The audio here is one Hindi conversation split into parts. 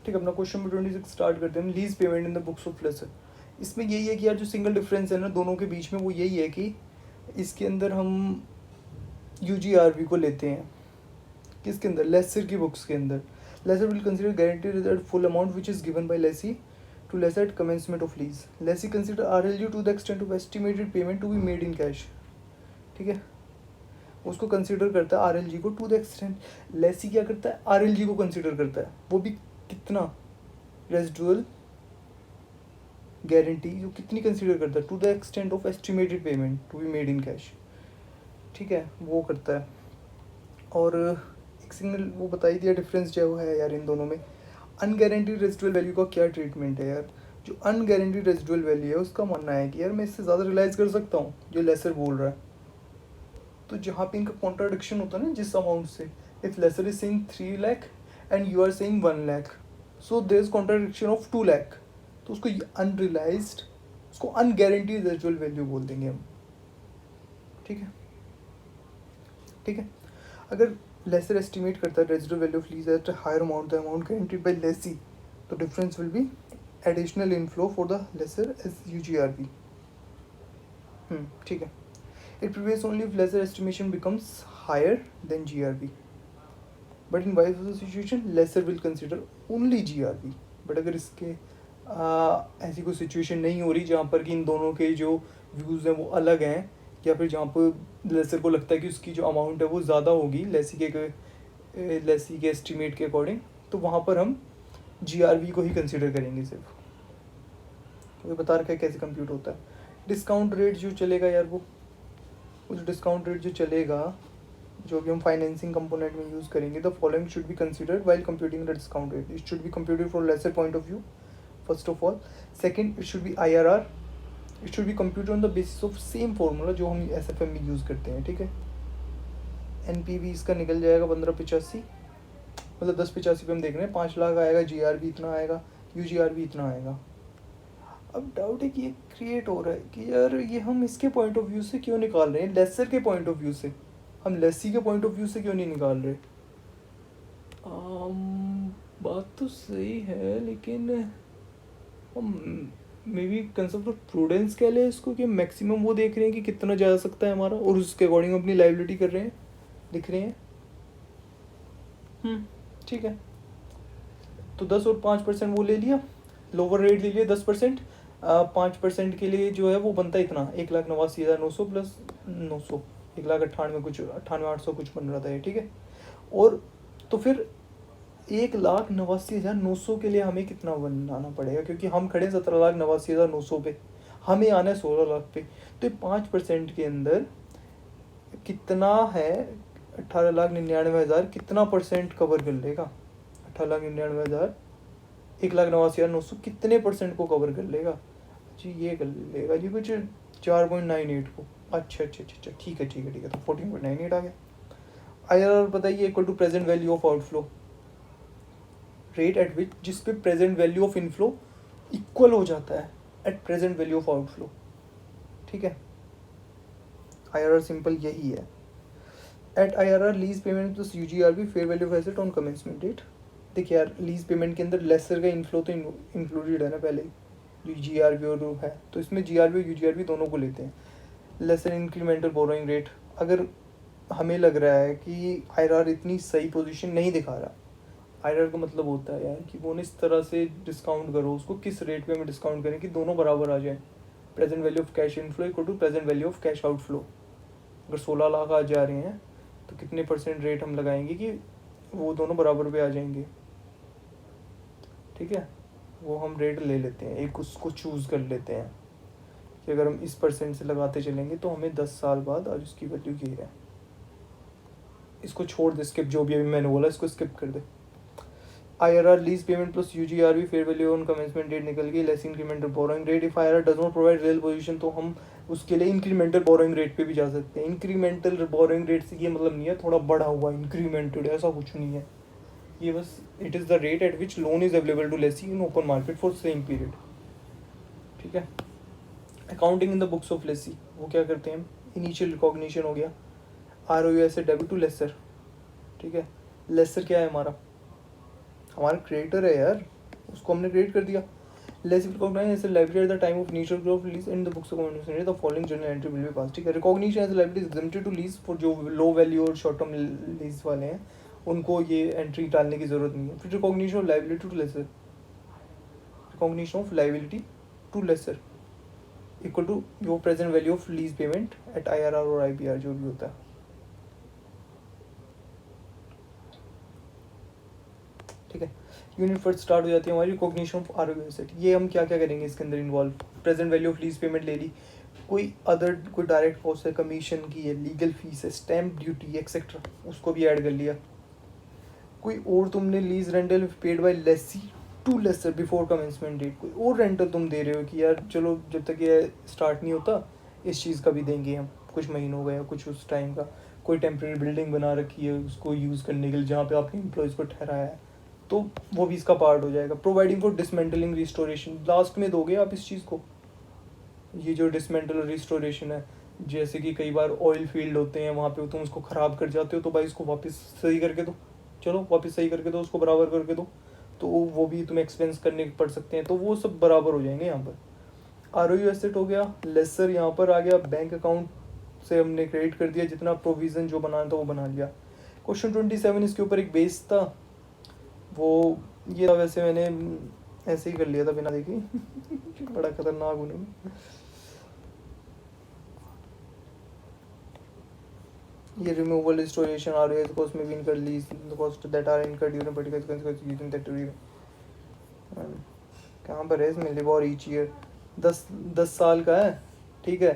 ठीक है, अपना क्वेश्चन नंबर 26 स्टार्ट करते हैं हम। Lease payment in the books of lessor. इसमें यही है कि यार जो सिंगल डिफरेंस है ना दोनों के बीच में, वो यही है कि इसके अंदर हम यूजीआरवी को लेते हैं। किसके अंदर? लेसर की बुक्स के अंदर। Lessor will consider guaranteed that full amount which is given by lessee to lessor at commencement of lease. Lessee consider RLG to the extent of estimated payment to be made in cash. ठीक है, उसको कंसिडर करता है आरएलजी को टू द एक्सटेंट। लेसी क्या करता है? आरएलजी को कंसिडर करता है, वो भी कितना? रेजिडुअल गारंटी जो कितनी कंसिडर करता है? To the extent of estimated payment to be made in cash. ठीक है, वो करता है। और एक सिग्नल वो बता ही दिया डिफरेंस जो है यार इन दोनों में। अनगारंटीड रेजिडुअल वैल्यू का क्या ट्रीटमेंट है यार? जो अनगारंटीड रेजिडुअल वैल्यू है उसका मानना है कि यार मैं इससे ज़्यादा रियलाइज़ कर सकता हूँ जो लेसर बोल रहा है। तो जहाँ पे इनका कॉन्ट्राडिक्शन होता है ना जिस अमाउंट से, if lessor is saying 3 lakh and you are saying 1 lakh, so there is contradiction of 2 lakh, तो उसको अनरियलाइज्ड, उसको अनगारंटीड रेजिडुअल वैल्यू बोल देंगे हम। ठीक है, ठीक है। अगर लेसर एस्टिमेट करता है residual value of lease at higher amount the amount guaranteed by lessee, तो difference will be additional inflow for the lessor as UGRV. ठीक है। It prevails only if lesser estimation becomes higher than GRV. But in vice versa situation, lesser will consider only GRV. But अगर इसके ऐसी कोई सिचुएशन नहीं हो रही जहाँ पर कि इन दोनों के जो व्यूज़ हैं वो अलग हैं, या फिर जहाँ पर लेसर को लगता है कि उसकी जो अमाउंट है वो ज़्यादा होगी लेसी के एस्टिमेट के अकॉर्डिंग, तो वहाँ पर हम GRV को ही कंसिडर करेंगे सिर्फ। तो बता रखा है कैसे कंप्यूट होता है। डिस्काउंट रेट जो चलेगा यार वो जो डिस्काउंट रेट जो चलेगा, जो भी हम फाइनेंसिंग कंपोनेंट में यूज़ करेंगे, the following should be considered while computing the discount rate. It should be computed from lessor point of view first of all. Second, it should be IRR। It should be computed on the basis of same formula जो हम SFM में यूज़ करते हैं। ठीक है, NPV इसका निकल जाएगा 1585, मतलब 1085 पे हम देख रहे हैं 5 लाख आएगा, GRV इतना आएगा, UGRV इतना आएगा। अब डाउट है कि ये क्रिएट हो रहा है कि यार ये हम इसके पॉइंट ऑफ व्यू से क्यों निकाल रहे हैं, लेसर के पॉइंट ऑफ व्यू से, हम लेसी के पॉइंट ऑफ व्यू से क्यों नहीं निकाल रहे? बात तो सही है, लेकिन हम may be concept of prudence कह लें इसको, कि मैक्सिमम वो देख रहे हैं कि कितना जा सकता है हमारा, और उसके अकॉर्डिंग अपनी लाइबिलिटी कर रहे हैं, लिख रहे हैं। ठीक है, तो 10 और 5% वो ले लिया, लोअर रेट ले लिया 10%। 5% के लिए जो है वो बनता है इतना 1,89,900 प्लस 900, 1,98,000 कुछ 98,800 कुछ बन रहा था ये। ठीक है, और तो फिर 1,89,900 के लिए हमें कितना बनाना पड़ेगा, क्योंकि हम खड़े 17,89,900 पे, हमें आना है 16 लाख पे। तो 5% के अंदर कितना है? 18,99,000 कितना परसेंट कवर कर लेगा? 18,99,000 1,89,900 कितने परसेंट को कवर कर लेगा जी? ये कर लेगा जी कुछ 4.98 को। अच्छा, ठीक है, तो 14.98 आ गया। IRR बताइए equal to present value of outflow, rate at which, जिस पे present value of inflow equal हो जाता है at present value of outflow. ठीक है, IRR सिंपल यही है। At IRR lease payment plus UGRV fair value of asset on commencement date. देखिए यार लीज पेमेंट के अंदर लेसर का इनफ्लो तो इंक्लूडेड है ना पहले, जो GRV और है, तो इसमें GRV और UGRV दोनों को लेते हैं। लेसर इंक्रीमेंटल बोरोइंग रेट, अगर हमें लग रहा है कि IRR इतनी सही पोजीशन नहीं दिखा रहा, IRR का मतलब होता है यार कि वो इस तरह से डिस्काउंट करो उसको, किस रेट पे हमें डिस्काउंट करें कि दोनों बराबर आ जाए। Present value of cash inflow equal to present value of cash outflow. अगर 16 लाख आ जा रहे हैं तो कितने परसेंट रेट हम लगाएंगे कि वो दोनों बराबर पे आ जाएंगे? ठीक है, वो हम रेट ले लेते हैं, एक उसको चूज़ कर लेते हैं कि अगर हम इस परसेंट से लगाते चलेंगे तो हमें 10 साल बाद आज उसकी वैल्यू ये है। इसको छोड़ दे, स्किप, जो भी अभी मैंने बोला इसको स्किप कर दे। IRR lease payment plus UGRV fair value on commencement date निकल गई, less incremental borrowing rate. If IRR does not provide real position, तो हम उसके लिए इंक्रीमेंटल बोरोइंग रेट पे भी जा सकते हैं। इंक्रीमेंटल बोरोइंग रेट से ये मतलब नहीं है थोड़ा बढ़ा हुआ इंक्रीमेंटेड, ऐसा कुछ नहीं है ये, बस it is the rate at which loan is available to lessee in open market for same period. ठीक है, accounting in the books of lessee, वो क्या करते हैं? इनिशियल रिकॉग्निशन हो गया, ROU ऐसे डेबिट टू लेसर। ठीक है, लेसर क्या है हमारा? हमारा क्रिएटर है यार, उसको हमने क्रिएट कर दिया। Lessee recognise as a liability at the time of initial growth release in the books of the following journal entry will be pass. ठीक है, recognition as a liability is limited to lease for जो लो वैल्यू और शॉर्ट टर्म लीज वाले हैं, उनको ये एंट्री डालने की जरूरत नहीं है। फिर recognition of liability to lessor, recognition of liability to lessor equal to your present value of lease payment at IRR और IPR जो भी होता है। ठीक है, यूनिट फर्स्ट स्टार्ट हो जाती है हमारी रिकॉग्निशन ऑफ ROU एसेट। ये हम क्या क्या करेंगे इसके अंदर involve, present value of lease payment ले ली, कोई अदर कोई डायरेक्ट कॉस्ट है, कमीशन की है, लीगल फीस है, स्टैम्प ड्यूटी एक्सेट्रा, उसको भी ऐड कर लिया। कोई और तुमने lease rental paid by lessee to lessor before commencement date, कोई और रेंटल तुम दे रहे हो कि यार चलो जब तक ये स्टार्ट नहीं होता इस चीज़ का भी देंगे हम, कुछ महीनों का या कुछ उस टाइम का। कोई टेम्प्रेरी बिल्डिंग बना रखी है उसको यूज़ करने के लिए जहाँ पे आपने एम्प्लॉयज़ को ठहराया है, तो वो भी इसका पार्ट हो जाएगा। Providing for dismantling restoration, last में दोगे आप इस चीज़ को। ये जो डिसमेंटल और रिस्टोरेशन है, जैसे कि कई बार ऑयल फील्ड होते हैं वहाँ पे तुम उसको ख़राब कर जाते हो, तो भाई इसको वापस सही करके दो, चलो वापस सही करके दो, उसको बराबर करके दो, तो वो भी तुम्हें एक्सपेंस करने पड़ सकते हैं, तो वो सब बराबर हो जाएंगे यहाँ पर। ROU एसेट हो गया, लेसर यहाँ पर आ गया, बैंक अकाउंट से हमने क्रेडिट कर दिया, जितना प्रोविज़न जो बनाना था वो बना लिया। क्वेश्चन 27 इसके ऊपर एक बेस था, वो ये था, वैसे मैंने ऐसे ही कर लिया था बिना देखे बड़ा खतरनाक उन्होंने। ये removal restoration ROU cost may be incurred lease the cost that are incurred during particular consequence using that to कहाँ पर है इसमें लिबॉर ईच ईयर 10 साल का है। ठीक है,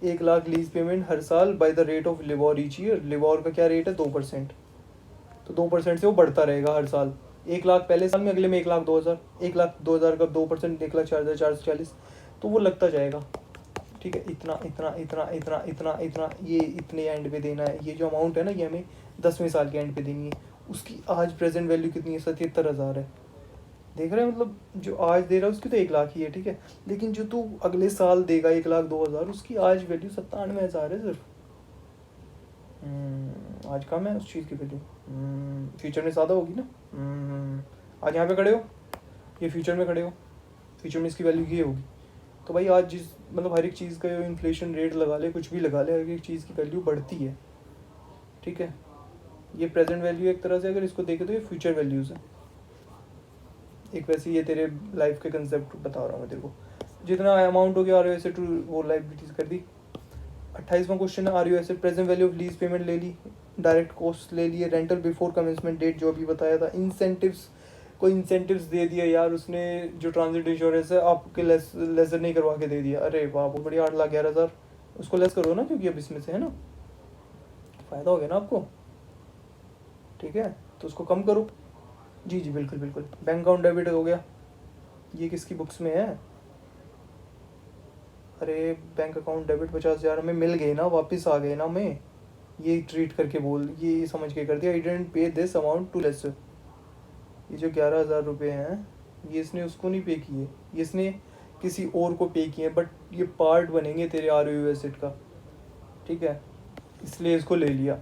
1 लाख लीज पेमेंट हर साल by the rate of LIBOR each year. LIBOR का क्या रेट है 2%, तो 2% से वो बढ़ता रहेगा हर साल। 1 लाख पहले साल में, अगले में 1,02,000, 1,02,000 का 2%, 1,04,440, तो वो लगता जाएगा। ठीक है, इतना इतना इतना इतना इतना इतना ये इतने एंड पे देना है। ये जो अमाउंट है ना ये हमें 10वें साल के एंड पे देनी है। उसकी आज प्रेजेंट वैल्यू कितनी है, 77,000 है। देख रहे हैं, मतलब जो आज दे रहा है उसकी तो 1 लाख ही है। ठीक है, लेकिन जो तू अगले साल देगा 1,02,000, उसकी आज वैल्यू 97,000 है सिर्फ। आज कम है उस चीज़ की वैल्यू, फ्यूचर में ज़्यादा होगी ना। आज यहाँ पे खड़े हो, ये फ्यूचर में खड़े हो, फ्यूचर में इसकी वैल्यू ये होगी। तो भाई आज जिस मतलब हर एक चीज़ का जो इन्फ्लेशन रेट लगा ले, कुछ भी लगा ले, हर एक चीज़ की वैल्यू बढ़ती है। ठीक है, ये प्रेजेंट वैल्यू एक तरह से अगर इसको देखें तो ये फ्यूचर वैल्यूज़ है एक। वैसे ये तेरे लाइफ के कंसेप्ट बता रहा हूँ मैं तेरे को। जितना अमाउंट हो गया ROU एसेट टू वो लाइबिलिटीज कर दी। 28वां क्वेश्चन है ROU asset present value of lease payment ले ली, डायरेक्ट कॉस्ट ले लिए, रेंटल बिफोर कमेंसमेंट डेट जो अभी बताया था, इंसेंटिव्स, कोई इंसेंटिव्स दे दिया यार उसने, जो ट्रांजिट इंश्योरेंस है आपके लेसर नहीं करवा के दे दिया, अरे वाह बहुत बढ़िया, 8,11,000 उसको लेस करो ना, क्योंकि अब इसमें से है ना फ़ायदा हो गया ना आपको। ठीक है, तो उसको कम करो। जी जी बिल्कुल बिल्कुल। बैंक अकाउंट डेबिट हो गया, ये किसकी बुक्स में है, अरे बैंक अकाउंट डेबिट 50,000 हमें मिल गए ना, वापस आ गए ना हमें, ये ट्रीट करके बोल, ये समझ के कर दिया। आई डेंट पे दिस अमाउंट टू लेसर, ये जो 11,000 रुपये हैं ये इसने उसको नहीं पे किए, ये इसने किसी और को पे किए, बट ये पार्ट बनेंगे तेरे ROU एसेट का। ठीक है, इसलिए इसको ले लिया।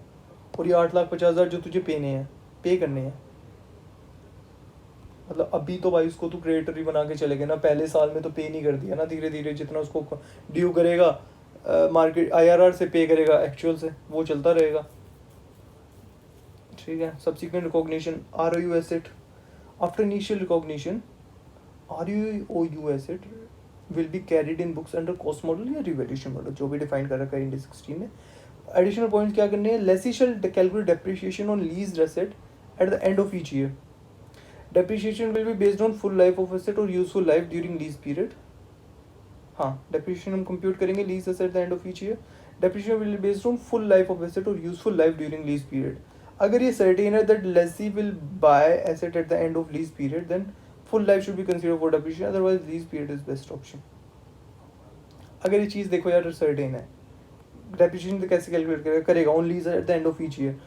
और ये 8,50,000 जो तुझे पे करने हैं, मतलब अभी तो भाई उसको तू क्रिएटर ही बना के चले गए ना, पहले साल में तो पे नहीं कर दिया ना, धीरे धीरे जितना उसको ड्यू करेगा मार्केट IRR से पे करेगा एक्चुअल से, वो चलता रहेगा। ठीक है, subsequent recognition ROU asset after initial recognition, ROU asset will be carried in books under cost model या रिवैल्यूएशन मॉडल, जो भी डिफाइन कर रखा है इंडेक्स 16 में। एडिशनल पॉइंट्स क्या करने हैं, lessee shall calculate depreciation on leased asset at the end of each year. Depreciation will be based on full life of asset और useful life during lease period। हाँ, depreciation हम compute करेंगे lease asset at the end of each year। Depreciation will be based on full life of asset और useful life during lease period। अगर ये certain है that lessee will buy asset at the end of lease period, then full life should be considered for depreciation, otherwise lease period is best option। अगर ये चीज़ देखो यार certain है, depreciation तो कैसे calculate करेगा on lease at the end of each year।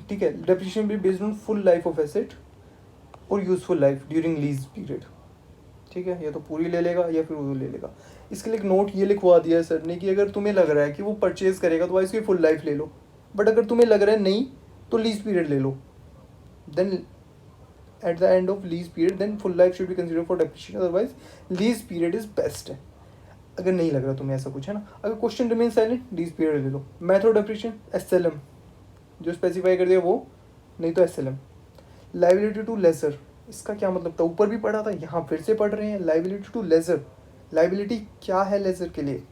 ठीक है, depreciation will be based on full life of asset और useful life during lease period. ठीक है, या तो पूरी ले लेगा या फिर वो ले लेगा। इसके लिए एक नोट ये लिखवा दिया है सर ने कि अगर तुम्हें लग रहा है कि वो परचेज करेगा तो भाई इसकी फुल लाइफ ले लो, बट अगर तुम्हें लग रहा है नहीं तो लीज पीरियड ले लो, then at the end of lease period, then full life should be considered for depreciation, otherwise lease period is best है। अगर नहीं लग रहा तुम्हें ऐसा कुछ है ना, अगर question remain silent lease period ले लो। मेथड ऑफ डेप्रिसिएशन एसएलएम जो स्पेसिफाई कर दिया वो, नहीं तो एसएलएम। लाइबिलिटी टू लेजर, इसका क्या मतलब था, ऊपर भी पढ़ा था, यहाँ फिर से पढ़ रहे हैं। लाइबिलिटी टू लेजर, लाइबिलिटी क्या है लेजर के लिए?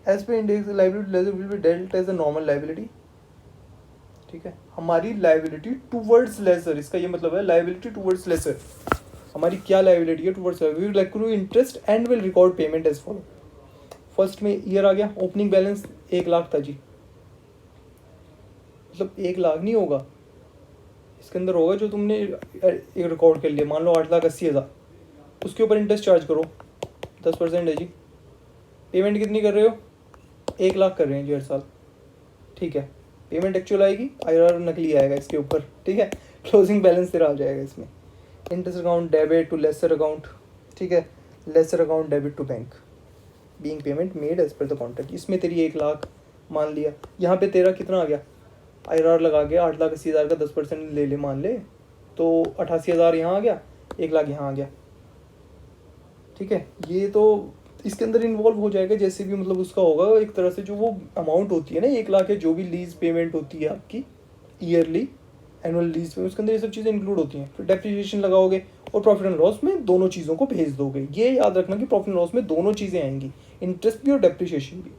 As per index liability ledger will be dealt as a normal liability. ठीक है, हमारी लाइबिलिटी टूवर्ड्स लेजर, इसका ये मतलब है लाइबिलिटी टूवर्ड्स लेजर, हमारी क्या लाइबिलिटी है towards, we will accrue interest and will record payment as follow. First में ईयर आ गया, ओपनिंग बैलेंस 1 लाख था जी, मतलब 1 लाख नहीं होगा, इसके अंदर होगा जो तुमने एक रिकॉर्ड कर लिया, मान लो 8,80,000, उसके ऊपर इंटरेस्ट चार्ज करो 10% है जी। पेमेंट कितनी कर रहे हो? 1 लाख कर रहे हैं जी हर साल। ठीक है, पेमेंट एक्चुअल आएगी, IRR नकली आएगा इसके ऊपर। ठीक है, क्लोजिंग बैलेंस तेरा आ जाएगा इसमें। Interest account debit to lessor account, ठीक है, lessor account debit to bank, being payment made as per the contract. इसमें तेरी 1 लाख मान लिया, यहाँ पे तेरा कितना आ गया, IRR लगा के 8,80,000 का 10% ले ले मान ले, तो 88,000 यहाँ आ गया, 1 लाख यहाँ आ गया। ठीक है, ये तो इसके अंदर इन्वॉल्व हो जाएगा जैसे भी, मतलब उसका होगा एक तरह से जो वो अमाउंट होती है ना 1 लाख है, जो भी लीज पेमेंट होती है आपकी ईयरली एनुअल लीज पेमेंट, उसके अंदर ये सब चीज़ें इंक्लूड होती हैं। फिर डेप्रिसिएशन लगाओगे और प्रॉफिट एंड लॉस में दोनों चीज़ों को भेज दोगे। ये याद रखना कि प्रॉफिट एंड लॉस में दोनों चीज़ें आएंगी, इंटरेस्ट भी और डेप्रिसिएशन भी।